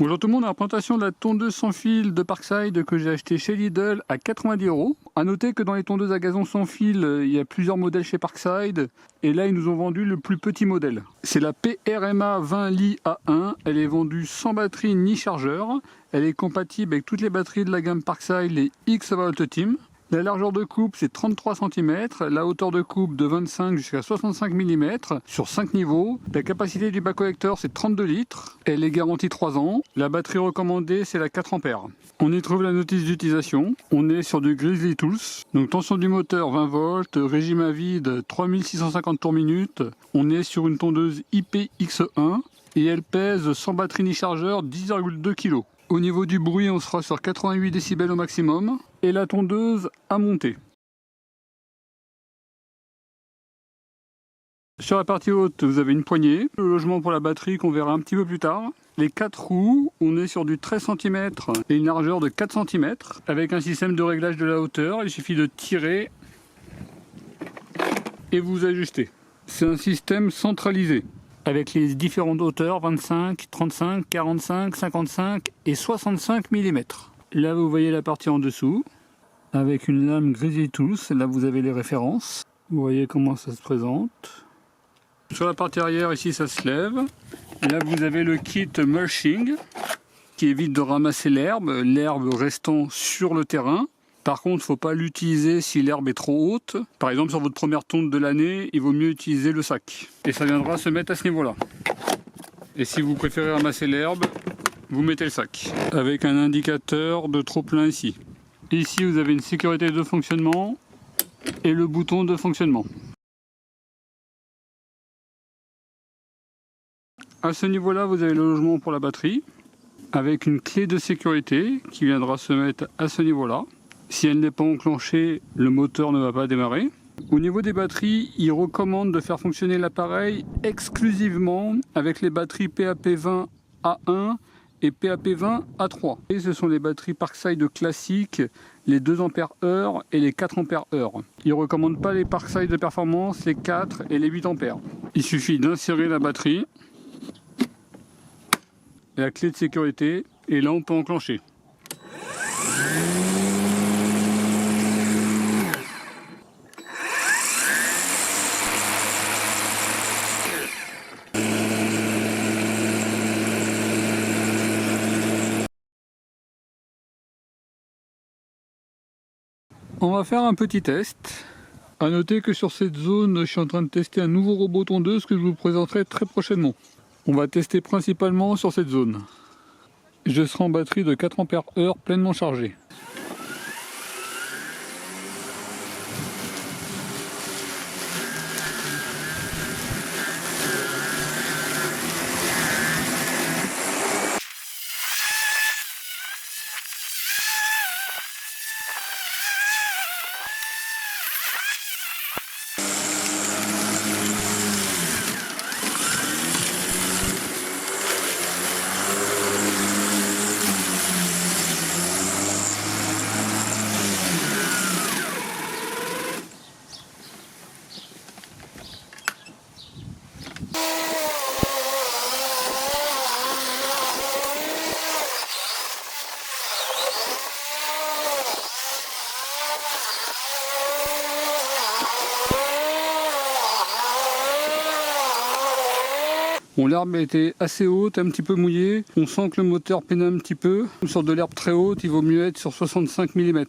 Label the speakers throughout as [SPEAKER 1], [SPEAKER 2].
[SPEAKER 1] Bonjour tout le monde, la présentation de la tondeuse sans fil de Parkside que j'ai acheté chez Lidl à 90 €. A noter que dans les tondeuses à gazon sans fil, il y a plusieurs modèles chez Parkside. Et là, ils nous ont vendu le plus petit modèle. C'est la PRMA 20 Li A1. Elle est vendue sans batterie ni chargeur. Elle est compatible avec toutes les batteries de la gamme Parkside, les X-Volt Team. La largeur de coupe, c'est 33 cm, la hauteur de coupe de 25 jusqu'à 65 mm sur 5 niveaux. La capacité du bas collecteur, c'est 32 litres. Elle est garantie 3 ans. La batterie recommandée, c'est la 4 ampères. On y trouve la notice d'utilisation. On est sur du Grizzly Tools. Donc tension du moteur 20 volts, régime à vide 3650 tours minute. On est sur une tondeuse IPX1 et elle pèse sans batterie ni chargeur 10,2 kg. Au niveau du bruit, on sera sur 88 décibels au maximum. Et la tondeuse à monter. Sur la partie haute, vous avez une poignée, le logement pour la batterie qu'on verra un petit peu plus tard. Les 4 roues, on est sur du 13 cm et une largeur de 4 cm avec un système de réglage de la hauteur. Il suffit de tirer et vous ajustez. C'est un système centralisé avec les différentes hauteurs 25, 35, 45, 55 et 65 mm. Là, vous voyez la partie en dessous, avec une lame Grizzly Tools. Là, vous avez les références. Vous voyez comment ça se présente. Sur la partie arrière, ici, ça se lève. Là, vous avez le kit mulching, qui évite de ramasser l'herbe restant sur le terrain. Par contre, il ne faut pas l'utiliser si l'herbe est trop haute. Par exemple, sur votre première tonde de l'année, il vaut mieux utiliser le sac. Et ça viendra se mettre à ce niveau-là. Et si vous préférez ramasser l'herbe, vous mettez le sac, avec un indicateur de trop plein ici. Ici, vous avez une sécurité de fonctionnement et le bouton de fonctionnement. À ce niveau-là, vous avez le logement pour la batterie, avec une clé de sécurité qui viendra se mettre à ce niveau-là. Si elle n'est pas enclenchée, le moteur ne va pas démarrer. Au niveau des batteries, il recommande de faire fonctionner l'appareil exclusivement avec les batteries PAP20 A1 et PAP20 A3. Et ce sont les batteries Parkside classiques, les 2 Ah et les 4 Ah. Il ne recommande pas les Parkside de performance, les 4 et les 8 ampères. Il suffit d'insérer la batterie, la clé de sécurité, et là on peut enclencher. On va faire un petit test. A noter que sur cette zone, je suis en train de tester un nouveau robot tondeuse que je vous présenterai très prochainement. On va tester principalement sur cette zone. Je serai en batterie de 4 Ah pleinement chargée. Bon, l'herbe était assez haute, un petit peu mouillée. On sent que le moteur peine un petit peu. Sur de l'herbe très haute, il vaut mieux être sur 65 mm.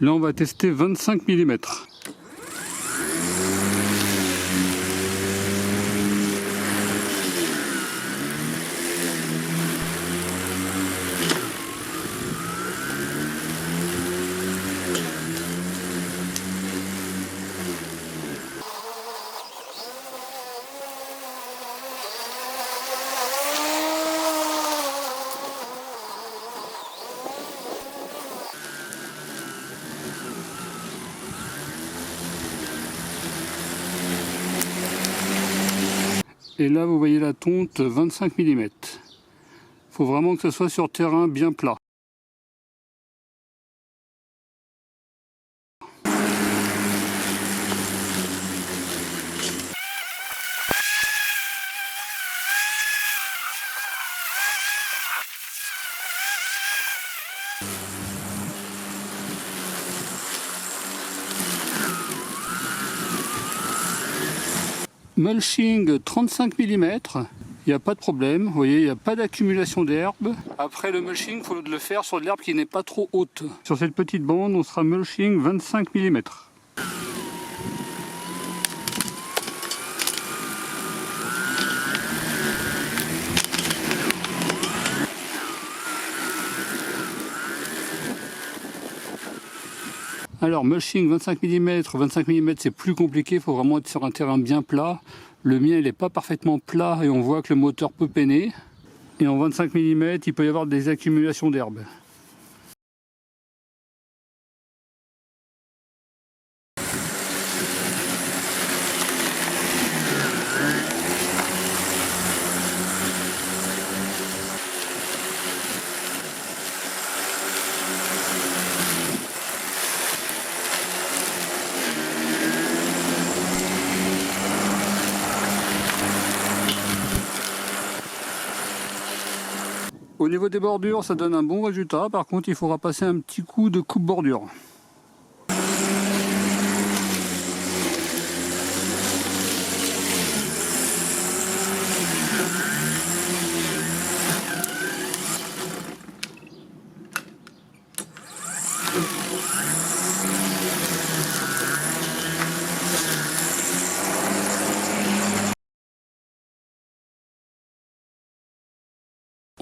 [SPEAKER 1] Là on va tester 25 mm. Et là vous voyez la tonte 25 mm. Il faut vraiment que ce soit sur terrain bien plat. Mulching 35 mm, il n'y a pas de problème, vous voyez, il n'y a pas d'accumulation d'herbe. Après le mulching, il faut le faire sur de l'herbe qui n'est pas trop haute. Sur cette petite bande, on sera mulching 25 mm. Alors mulching 25 mm c'est plus compliqué, il faut vraiment être sur un terrain bien plat. Le mien il n'est pas parfaitement plat et on voit que le moteur peut peiner. Et en 25 mm il peut y avoir des accumulations d'herbe. Au niveau des bordures, ça donne un bon résultat. Par contre, il faudra passer un petit coup de coupe-bordure.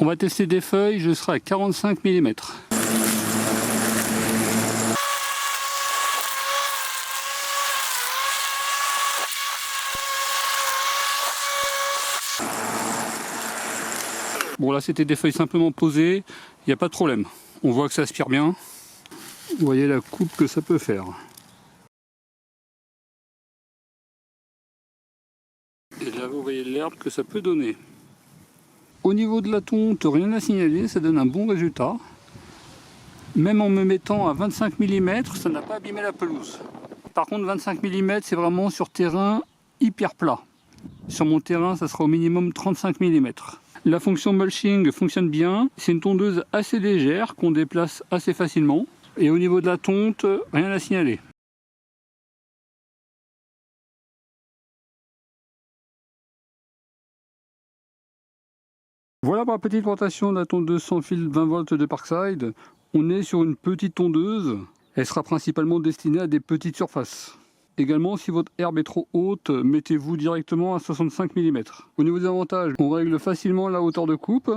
[SPEAKER 1] On va tester des feuilles, je serai à 45 mm. Bon là c'était des feuilles simplement posées, il n'y a pas de problème. On voit que ça aspire bien. Vous voyez la coupe que ça peut faire. Et là vous voyez l'herbe que ça peut donner. Au niveau de la tonte, rien à signaler, ça donne un bon résultat. Même en me mettant à 25 mm, ça n'a pas abîmé la pelouse. Par contre 25 mm c'est vraiment sur terrain hyper plat. Sur mon terrain ça sera au minimum 35 mm. La fonction mulching fonctionne bien, c'est une tondeuse assez légère qu'on déplace assez facilement. Et au niveau de la tonte, rien à signaler. Voilà pour la petite présentation de la tondeuse sans fil 20 volts de Parkside. On est sur une petite tondeuse. Elle sera principalement destinée à des petites surfaces. Également, si votre herbe est trop haute, mettez-vous directement à 65 mm. Au niveau des avantages, on règle facilement la hauteur de coupe.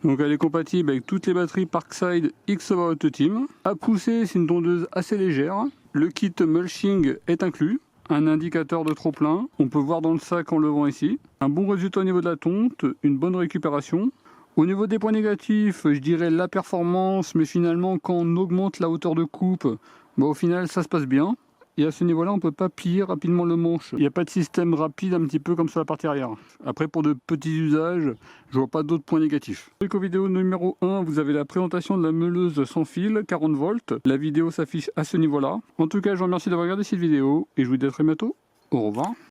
[SPEAKER 1] Donc elle est compatible avec toutes les batteries Parkside X About Team. À pousser, c'est une tondeuse assez légère. Le kit mulching est inclus. Un indicateur de trop-plein, on peut voir dans le sac en levant ici. Un bon résultat au niveau de la tonte, une bonne récupération. Au niveau des points négatifs, je dirais la performance, mais finalement quand on augmente la hauteur de coupe, au final ça se passe bien. Et à ce niveau-là, on ne peut pas plier rapidement le manche. Il n'y a pas de système rapide, un petit peu comme sur la partie arrière. Après, pour de petits usages, je vois pas d'autres points négatifs. Dans la vidéo numéro 1, vous avez la présentation de la meuleuse sans fil, 40 volts. La vidéo s'affiche à ce niveau-là. En tout cas, je vous remercie d'avoir regardé cette vidéo et je vous dis à très bientôt. Au revoir.